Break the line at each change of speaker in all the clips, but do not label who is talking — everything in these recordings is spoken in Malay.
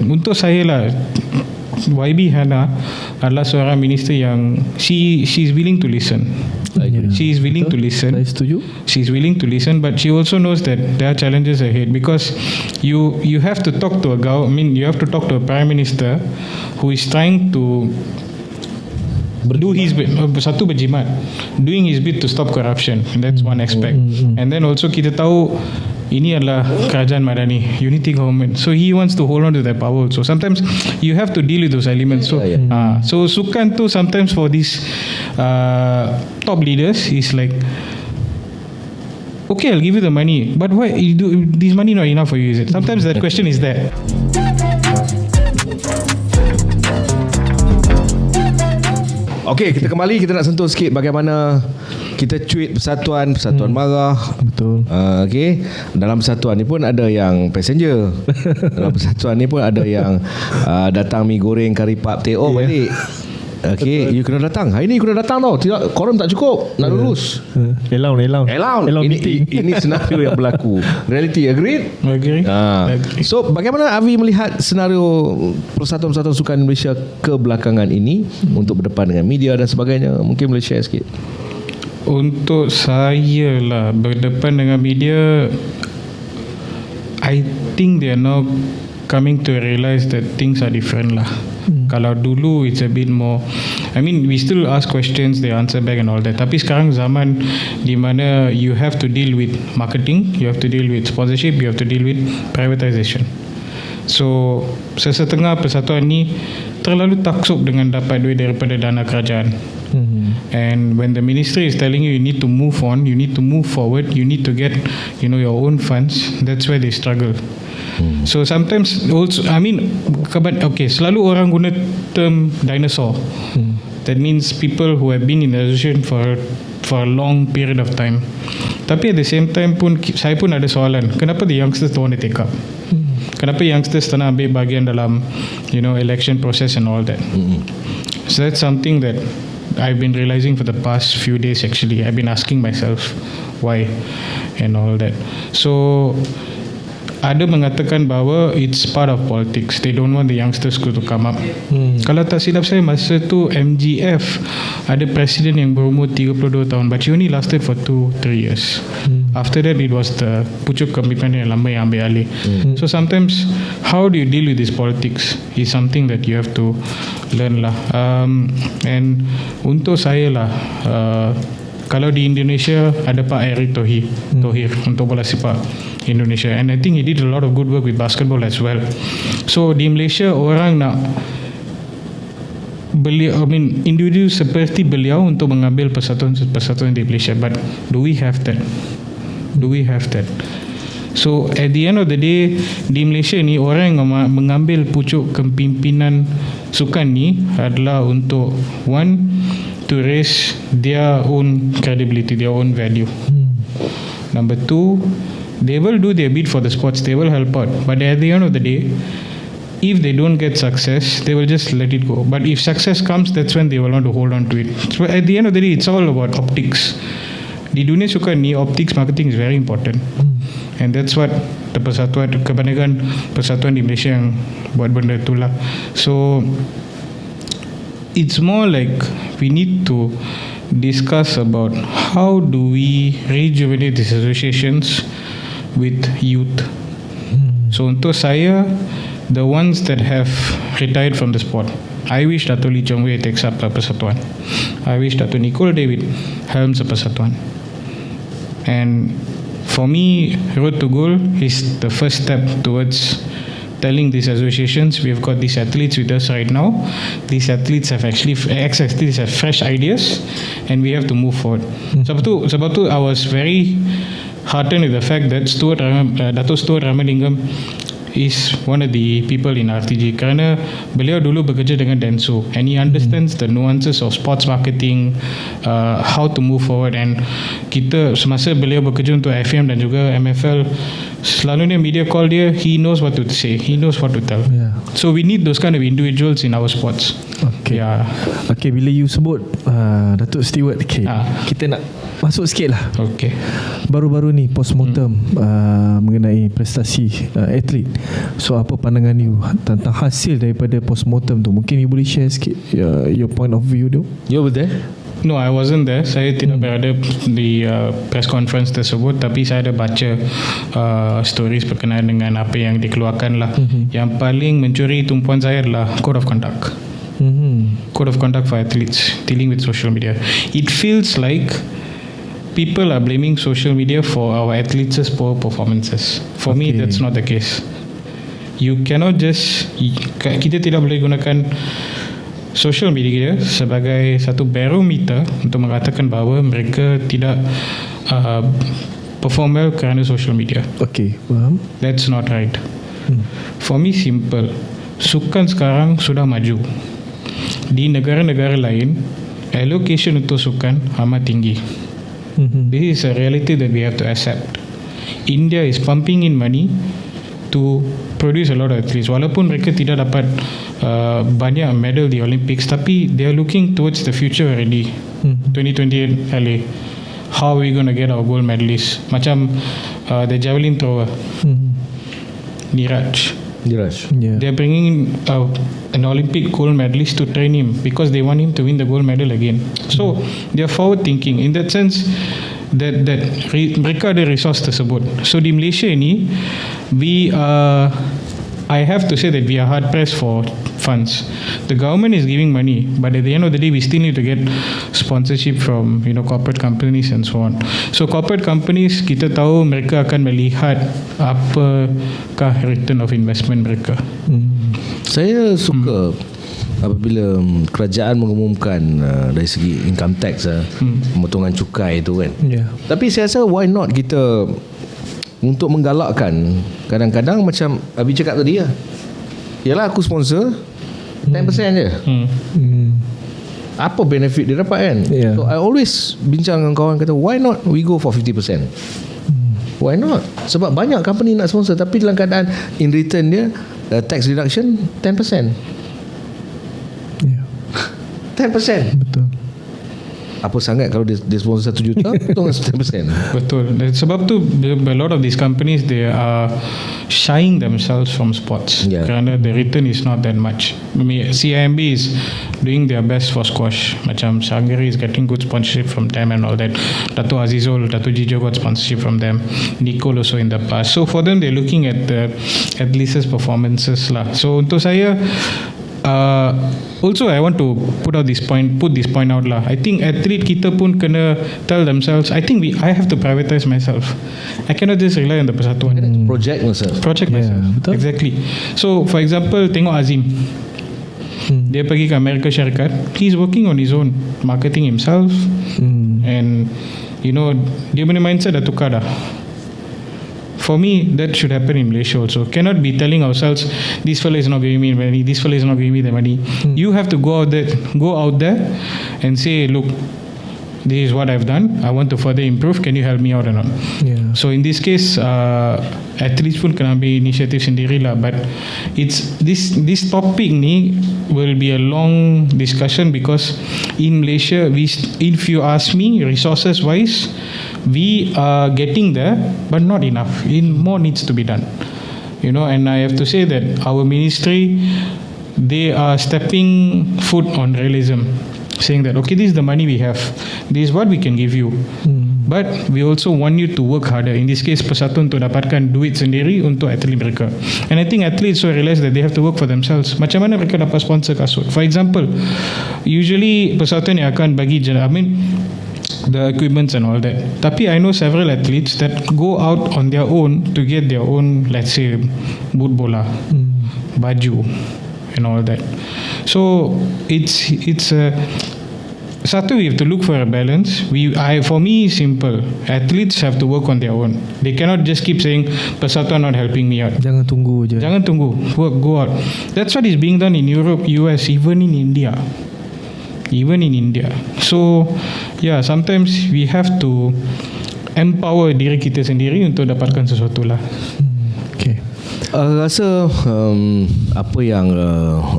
untuk saya lah, YB Hana adalah seorang minister yang she's willing to listen. She is willing to listen.
Saya setuju.
She is willing to listen, but she also knows that there are challenges ahead, because you have to talk to you have to talk to a prime minister who is trying to do his bit, satu berjimat, doing his bit to stop corruption. That's one aspect. And then also kita tahu ini adalah kerajaan madani, unity government, so he wants to hold on to that power. So sometimes you have to deal with those elements. So so Sukan tu sometimes for these top leaders is like, okay, I'll give you the money, but why you do this money not enough for you, is it? Sometimes that question is there.
Okey, kita kembali, kita nak sentuh sikit bagaimana kita cuit persatuan marah.
Betul.
Okey, dalam persatuan ni pun ada yang passenger. Dalam persatuan ni pun ada yang datang mi goreng kari pap teh balik. Okey, you kena datang. Hari ni kena datang tau. Tidak, koram tak cukup nak lulus.
Elang.
Ini senario yang berlaku. Reality, agreed?
Agree.
So bagaimana Avi melihat senario persatuan-persatuan sukan Malaysia kebelakangan ini untuk berdepan dengan media dan sebagainya? Mungkin boleh share sikit.
Untuk saya lah, berdepan dengan media, I think they are now coming to realize that things are different lah. Kalau dulu it's a bit more, we still ask questions, they answer back and all that. Tapi sekarang zaman di mana you have to deal with marketing, you have to deal with sponsorship, you have to deal with privatization. So setengah persatuan ni terlalu taksub dengan dapat duit daripada dana kerajaan. And when the ministry is telling you need to move on, you need to move forward, you need to get your own funds, that's where they struggle. So sometimes also, selalu orang guna term dinosaur. That means people who have been in the association for a long period of time. Tapi at the same time pun, saya pun ada soalan, kenapa the youngsters don't want to take up? Kenapa youngsters tak nak ambil bahagian dalam election process and all that? So that's something that I've been realizing for the past few days actually. I've been asking myself why and all that. So ada mengatakan bahawa it's part of politics. They don't want the youngsters to come up. Kalau tak silap saya, masa tu MGF ada presiden yang berumur 32 tahun, but he only lasted for 2-3 years. After that it was the pucuk kepimpinan yang lama yang ambil alih. So sometimes how do you deal with this politics is something that you have to learn lah. And untuk saya lah, kalau di Indonesia ada Pak Erick Thohir untuk bola sepak Indonesia, and I think he did a lot of good work with basketball as well. So di Malaysia orang nak individu seperti beliau untuk mengambil persatuan di Malaysia, but do we have that? So at the end of the day, di Malaysia ni orang yang mengambil pucuk kepimpinan sukan ni adalah untuk to raise their own credibility, their own value. Number 2, they will do their bit for the sports, they will help out, but at the end of the day, if they don't get success, they will just let it go. But if success comes, that's when they will want to hold on to it. So at the end of the day, it's all about optics. Di dunia sukan ni, optics marketing is very important. And that's what the kebanyakan persatuan di Malaysia yang buat benda tu lah. So it's more like we need to discuss about how do we rejuvenate these associations with youth. So untuk saya, the ones that have retired from the sport, I wish Dato' Lee Chong Wei takes up a persatuan. I wish Dato' Nicole David helms a persatuan. And for me, Road to Goal is the first step towards telling these associations, we've got these athletes with us right now. These athletes have ex-athletes have fresh ideas, and we have to move forward. Sebab tu I was very heartened with the fact that Dato' Stuart Ramalingam is one of the people in RTG, kerana beliau dulu bekerja dengan Denso, and he understands the nuances of sports marketing, how to move forward. And kita semasa beliau bekerja untuk FM dan juga MFL, Selalunya media call dia, he knows what to say, he knows what to tell. So we need those kind of individuals in our sports.
Okay. Okay, bila you sebut Datuk Stewart, kita nak masuk sikit lah.
Okay.
Baru-baru ni postmortem mengenai prestasi atlet. So apa pandangan you tentang hasil daripada postmortem tu? Mungkin you boleh share sikit your point of view tu.
You were there?
No, I wasn't there. Saya tidak berada di press conference tersebut, tapi saya ada baca stories berkenaan dengan apa yang dikeluarkan lah. Yang paling mencuri tumpuan saya adalah Code of Conduct. Code of Conduct for athletes dealing with social media. It feels like people are blaming social media for our athletes' poor performances. For me, that's not the case. You cannot just, kita tidak boleh gunakan social media sebagai satu barometer untuk mengatakan bahawa mereka tidak perform well kerana social media.
Okay, faham.
That's not right. For me, simple. Sukan sekarang sudah maju. Di negara-negara lain, allocation untuk sukan amat tinggi. This is a reality that we have to accept. India is pumping in money to produce a lot of athletes. Walaupun mereka tidak dapat banyak medal di Olympics, tapi they are looking towards the future already. 2028 LA, how are we going to get our gold medalists? Macam the javelin thrower, Niraj. They are bringing an Olympic gold medalist to train him because they want him to win the gold medal again. So they are forward thinking in that sense. That mereka ada resource tersebut. So di Malaysia ini, I have to say that we are hard pressed for funds. The government is giving money, but at the end of the day, we still need to get sponsorship from corporate companies and so on. So corporate companies, kita tahu mereka akan melihat apakah return of investment mereka.
Saya suka apabila kerajaan mengumumkan dari segi income tax, pemotongan cukai tu kan. Tapi saya rasa why not kita untuk menggalakkan, kadang-kadang macam Abi cakap tadi lah, yalah aku sponsor 10% je. Apa benefit dia dapat kan? So I always bincang dengan kawan, kata why not we go for 50%? Why not? Sebab banyak company nak sponsor, tapi dalam keadaan in return dia tax reduction 10%. 10%.
Betul.
Apa sangat kalau dia sponsor 1 juta, potong 10%.
Betul. Sebab tu a lot of these companies, they are shying themselves from sports kerana the return is not that much. CIMB is doing their best for squash. Macam Sangari is getting good sponsorship from them and all that. Dato' Azizul, Dato' Jijo got sponsorship from them. Nicole also in the past. So for them, they're looking at the athletes' performances lah. So untuk saya, also I want to put this point out lah. I think athlete kita pun kena tell themselves, I have to privatize myself. I cannot just rely on the persatuan.
Project myself.
Betul.
Exactly. So for example, tengok Azim, dia pergi ke Amerika Syarikat, he's working on his own, marketing himself, and dia punya mindset dah tukar dah. For me, that should happen in Malaysia also. Cannot be telling ourselves, this fellow is not giving me money, this fellow is not giving me the money. You have to go out there and say, look, this is what I've done, I want to further improve, can you help me out or not? So in this case, athletes pun kena ambil inisiatif sendiri lah. But it's this topic ni will be a long discussion, because in Malaysia, if you ask me, resources wise, we are getting there, but not enough. More needs to be done. And I have to say that our ministry, they are stepping foot on realism, saying that okay, this is the money we have, this is what we can give you, but we also want you to work harder. In this case, persatuan untuk dapatkan duit sendiri untuk atlet mereka. And I think athletes will realize that they have to work for themselves. Macam mana mereka dapat sponsor kasut? For example, usually persatuan yang akan bagi the equipments and all that. Tapi I know several athletes that go out on their own to get their own, let's say, boot bola, baju and all that. So it's satu, we have to look for a balance. For me, simple. Athletes have to work on their own. They cannot just keep saying persatuan not helping me out.
Jangan tunggu je.
Jangan tunggu. Work, go out. That's what is being done in Europe, US, even in India. So sometimes we have to empower diri kita sendiri untuk dapatkan sesuatu lah.
Rasa apa yang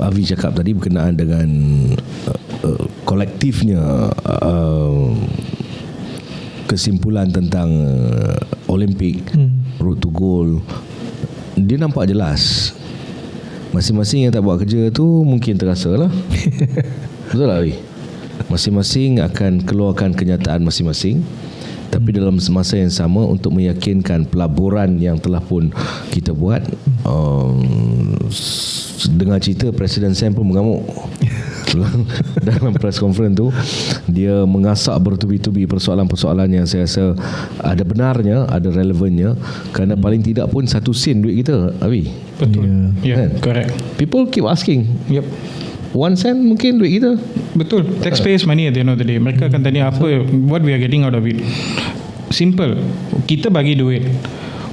Avi cakap tadi berkenaan dengan kolektifnya kesimpulan tentang Olimpik, road to goal, dia nampak jelas. Masing-masing yang tak buat kerja tu mungkin terasa lah. Betul tak, Avi? Masing-masing akan keluarkan kenyataan masing-masing, tapi dalam masa yang sama untuk meyakinkan pelaburan yang telah pun kita buat. Dengar cerita Presiden Sam pun mengamuk dalam press conference tu. Dia mengasak bertubi-tubi persoalan-persoalan yang saya rasa ada benarnya, ada relevannya, kerana paling tidak pun satu sen duit kita, Abi.
Betul.
Kan?
Correct.
People keep asking.
Yep.
1 sen mungkin duit kita.
Betul. Taxpayers money at the end of the day. Mereka akan tanya apa, what we are getting out of it. Simple. Kita bagi duit.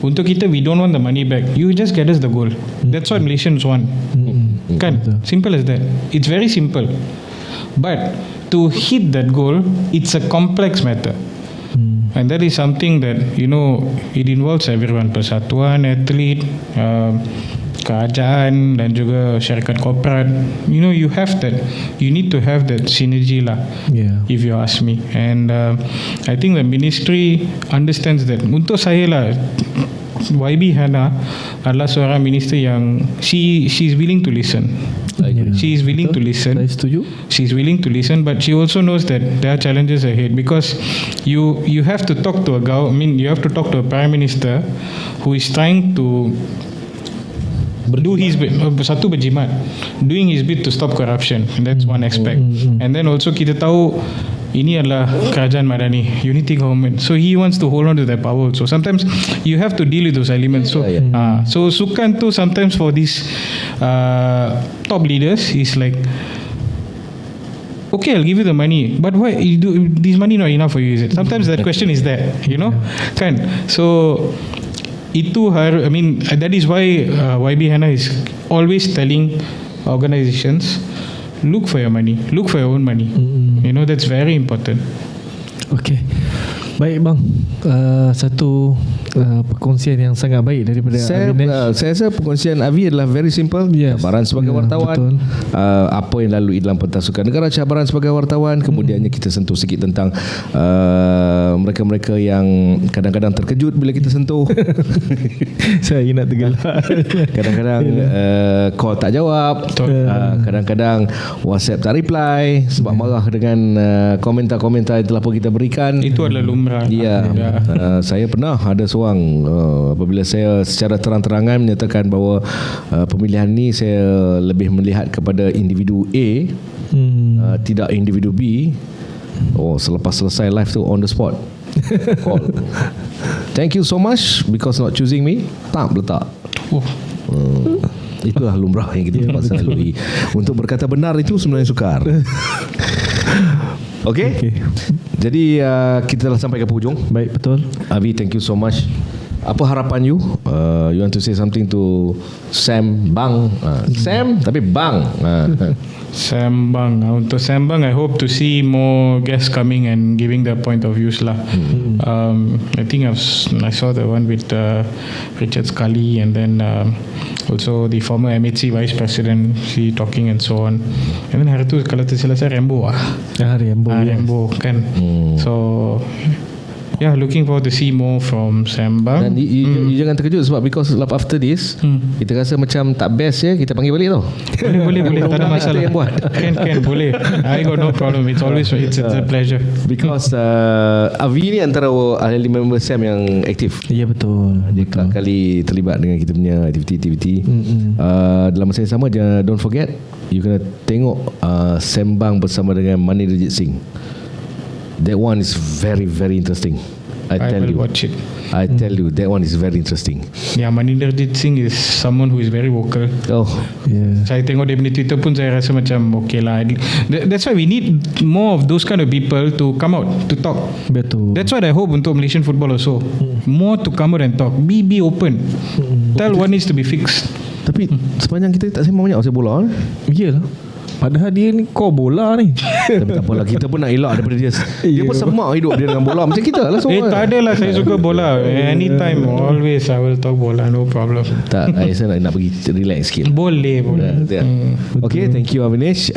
Untuk kita, we don't want the money back. You just get us the goal. That's what Malaysians want. Kan? Simple as that. It's very simple. But to hit that goal, it's a complex matter. And that is something that, it involves everyone. Persatuan, atlet, kerajaan dan juga syarikat korporat. You have that. You need to have that synergy lah. If you ask me. And I think the ministry understands that. Untuk saya lah, YB Hana adalah seorang minister yang she's willing to listen. She is willing to listen.
Saya setuju.
She's willing to listen, but she also knows that there are challenges ahead, because you have to talk to you have to talk to a prime minister who is trying to do his bit, satu berjimat, doing his bit to stop corruption, and that's one aspect. And then also kita tahu ini adalah kerajaan madani, unity government, so he wants to hold on to that power. So sometimes you have to deal with those elements. So so Sukan tu sometimes for these top leaders is like, okay, I'll give you the money, but why this money not enough for you, is it? Sometimes that question is there, kan? So that is why YB Hana is always telling organizations, look for your money, look for your own money. That's very important.
Okay. Baik bang, satu perkongsian yang sangat baik daripada Avinesh.
Saya rasa perkongsian Avi adalah very simple. Cabaran sebagai wartawan, apa yang lalui dalam pentas sukan negara, cabaran sebagai wartawan. Kemudiannya kita sentuh sikit tentang mereka-mereka yang kadang-kadang terkejut bila kita sentuh.
Saya ingat tergelak.
Kadang-kadang call tak jawab, kadang-kadang WhatsApp tak reply sebab marah dengan komentar-komentar yang telah pun kita berikan.
Itu adalah lumrah.
Saya pernah ada seorang apabila saya secara terang-terangan menyatakan bahawa pemilihan ni saya lebih melihat kepada individu A, tidak individu B. Selepas selesai live tu on the spot call, thank you so much because not choosing me, tak letak. Itulah lumrah yang kita terpaksa lalui. Untuk berkata benar itu sebenarnya sukar. Okay. Jadi kita telah sampai ke hujung.
Baik, betul.
Avi, thank you so much. Apa harapan you? You want to say something to SAMBANG? Sam tapi Bang.
SAMBANG. Untuk SAMBANG, I hope to see more guests coming and giving their point of views lah. I think I saw the one with Richard Scully, and then also the former MHC Vice President, she talking and so on. And then hari tu kalau tersilap saya Rambo Rambo kan. So looking forward to see more from SAMBANG.
Dan you jangan terkejut sebab because after this kita rasa macam tak best kita panggil balik tau.
Boleh tak ada masalah. Kan boleh. I got no problem. It's a pleasure.
Because Avi ni antara ahli member SAM yang aktif.
Ya, betul.
Dia kerap kali terlibat dengan kita punya aktiviti. Dalam masa yang sama, don't forget, you kena tengok SAMBANG bersama dengan Mani Rajit Singh. That one is very, very interesting. I will watch it. I tell you, that one is very interesting.
Maninderjit Singh is someone who is very vocal. Saya tengok dia punya Twitter pun saya rasa macam okay lah. That's why we need more of those kind of people to come out to talk.
Betul.
That's what I hope untuk Malaysian football also. More to come out and talk. Be open. Tell what needs to be fixed.
Tapi sepanjang kita tak sembang banyak pasal bola.
Iyalah. Padahal dia ni core bola ni.
Tapi tak apalah, kita pun nak elak daripada dia. Dia pun semak hidup dia dengan bola. Macam kita lah semua.
Tak adalah, saya suka bola. Anytime, always I will talk bola, no problem.
Tak, saya nak pergi relax sikit.
Boleh.
Okay, thank you Avinesh.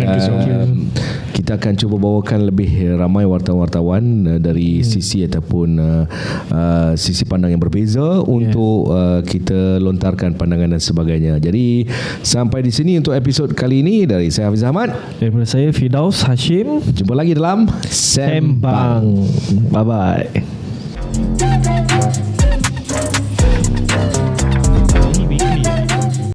Kita akan cuba bawakan lebih ramai wartawan-wartawan dari sisi ataupun sisi pandang yang berbeza untuk kita lontarkan pandangan dan sebagainya. Jadi sampai di sini untuk episod kali ini dari saya Hafizal.
Daripada saya Firdaus Hashim.
Jumpa lagi dalam
Sembang. Bye bye.